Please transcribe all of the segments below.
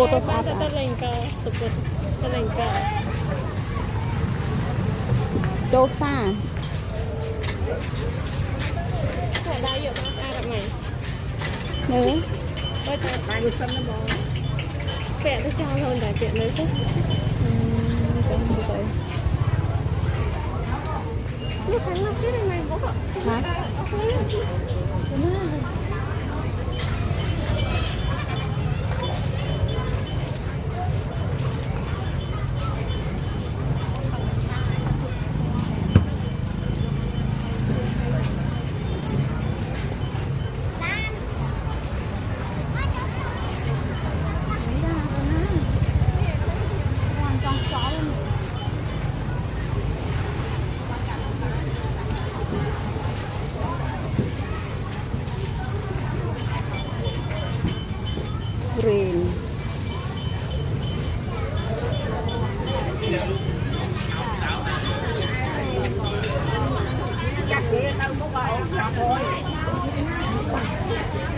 cô tôi pha tôi lên cơ tôi lên cơ châu pha phải đau nhiều con ai làm mày nữa tôi chạy bài được phân nó bò vẽ tôi cho hơn đại chuyện đấy chứ lúc thắng lập cái này mày bố ạ hả green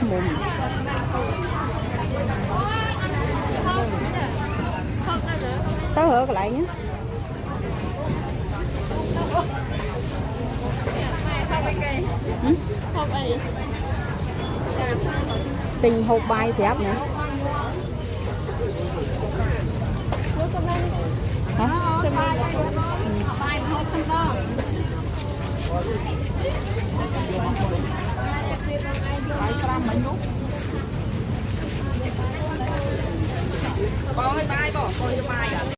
mồm tới hở lại nhé tình hộp bài xếp nữa hả?